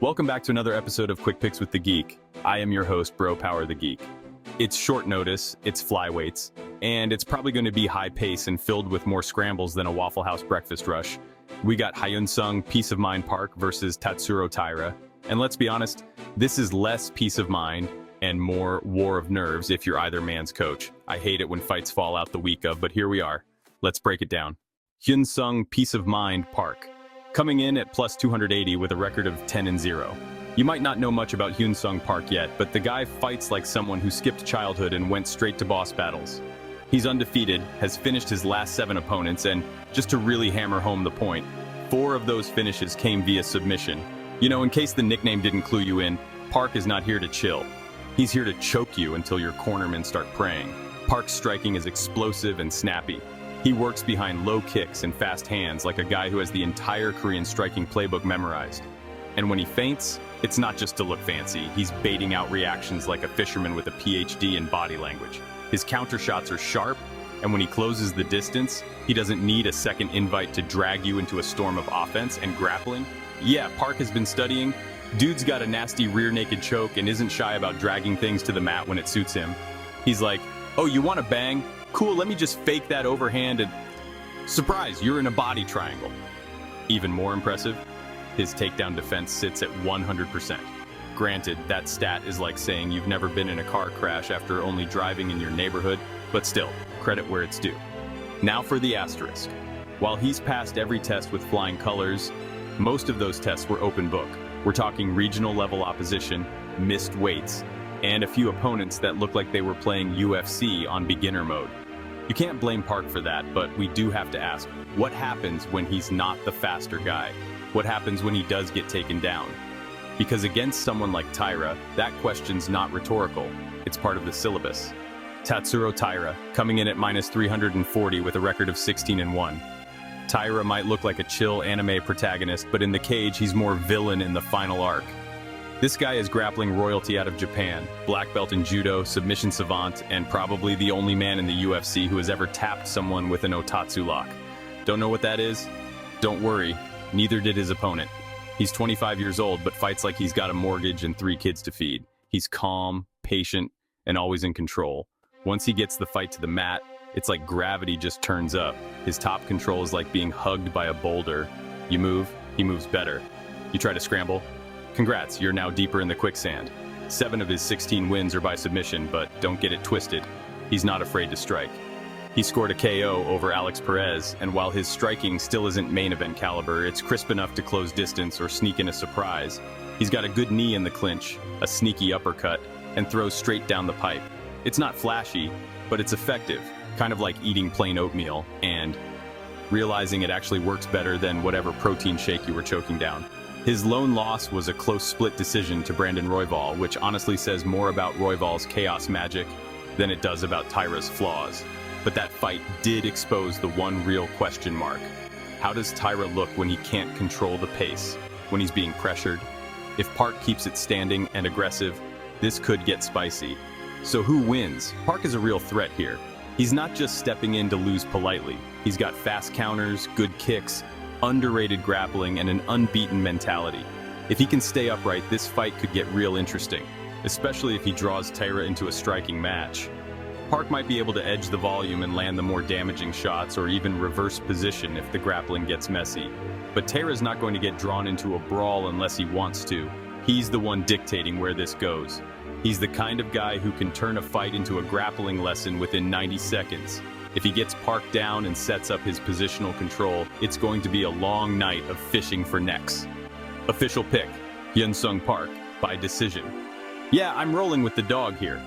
Welcome back to another episode of Quick Picks with the Geek. I am your host, Bro Power the Geek. It's short notice, it's flyweights, and it's probably going to be high pace and filled with more scrambles than a Waffle House breakfast rush. We got Hyunsung Peace of Mind Park versus Tatsuro Taira. And let's be honest, this is less peace of mind and more war of nerves if you're either man's coach. I hate it when fights fall out the week of, but here we are. Let's break it down. Hyunsung Peace of Mind Park. Coming in at plus 280 with a record of 10-0. You might not know much about Hyunsung Park yet, but the guy fights like someone who skipped childhood and went straight to boss battles. He's undefeated, has finished his last 7 opponents, and just to really hammer home the point, 4 of those finishes came via submission. You know, in case the nickname didn't clue you in, Park is not here to chill. He's here to choke you until your cornermen start praying. Park's striking is explosive and snappy. He works behind low kicks and fast hands like a guy who has the entire Korean striking playbook memorized. And when he feints, it's not just to look fancy, he's baiting out reactions like a fisherman with a PhD in body language. His counter shots are sharp, and when he closes the distance, he doesn't need a second invite to drag you into a storm of offense and grappling. Yeah, Park has been studying. Dude's got a nasty rear naked choke and isn't shy about dragging things to the mat when it suits him. He's like, oh, you want to bang? Cool, let me just fake that overhand and... Surprise, you're in a body triangle. Even more impressive, his takedown defense sits at 100%. Granted, that stat is like saying you've never been in a car crash after only driving in your neighborhood, but still, credit where it's due. Now for the asterisk. While he's passed every test with flying colors, most of those tests were open book. We're talking regional level opposition, missed weights, and a few opponents that look like they were playing UFC on beginner mode. You can't blame Park for that, but we do have to ask, what happens when he's not the faster guy? What happens when he does get taken down? Because against someone like Taira, that question's not rhetorical, it's part of the syllabus. Tatsuro Taira, coming in at minus 340 with a record of 16-1. Taira might look like a chill anime protagonist, but in the cage he's more villain in the final arc. This guy is grappling royalty out of Japan, black belt in judo, submission savant, and probably the only man in the UFC who has ever tapped someone with an otatsu lock. Don't know what that is? Don't worry, neither did his opponent. He's 25 years old, but fights like he's got a mortgage and 3 kids to feed. He's calm, patient, and always in control. Once he gets the fight to the mat, it's like gravity just turns up. His top control is like being hugged by a boulder. You move, he moves better. You try to scramble? Congrats, you're now deeper in the quicksand. 7 of his 16 wins are by submission, but don't get it twisted. He's not afraid to strike. He scored a KO over Alex Perez, and while his striking still isn't main event caliber, it's crisp enough to close distance or sneak in a surprise. He's got a good knee in the clinch, a sneaky uppercut, and throws straight down the pipe. It's not flashy, but it's effective, kind of like eating plain oatmeal, and realizing it actually works better than whatever protein shake you were choking down. His lone loss was a close split decision to Brandon Royval, which honestly says more about Royval's chaos magic than it does about Taira's flaws. But that fight did expose the one real question mark. How does Taira look when he can't control the pace, when he's being pressured? If Park keeps it standing and aggressive, this could get spicy. So who wins? Park is a real threat here. He's not just stepping in to lose politely. He's got fast counters, good kicks, underrated grappling, and an unbeaten mentality. If he can stay upright, this fight could get real interesting, especially if he draws Taira into a striking match. Park might be able to edge the volume and land the more damaging shots, or even reverse position if the grappling gets messy. But Taira's not going to get drawn into a brawl unless he wants to. He's the one dictating where this goes. He's the kind of guy who can turn a fight into a grappling lesson within 90 seconds. If he gets Park down and sets up his positional control, it's going to be a long night of fishing for necks. Official pick, Hyunsung Park, by decision. Yeah, I'm rolling with the dog here.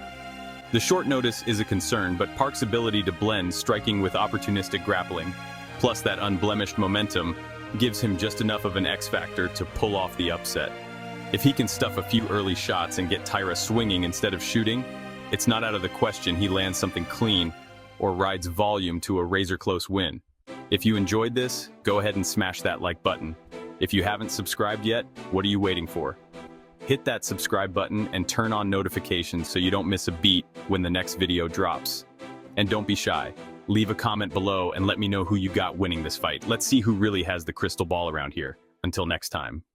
The short notice is a concern, but Park's ability to blend striking with opportunistic grappling, plus that unblemished momentum, gives him just enough of an X factor to pull off the upset. If he can stuff a few early shots and get Taira swinging instead of shooting, it's not out of the question he lands something clean or rides volume to a razor-close win. If you enjoyed this, go ahead and smash that like button. If you haven't subscribed yet, what are you waiting for? Hit that subscribe button and turn on notifications so you don't miss a beat when the next video drops. And don't be shy. Leave a comment below and let me know who you got winning this fight. Let's see who really has the crystal ball around here. Until next time.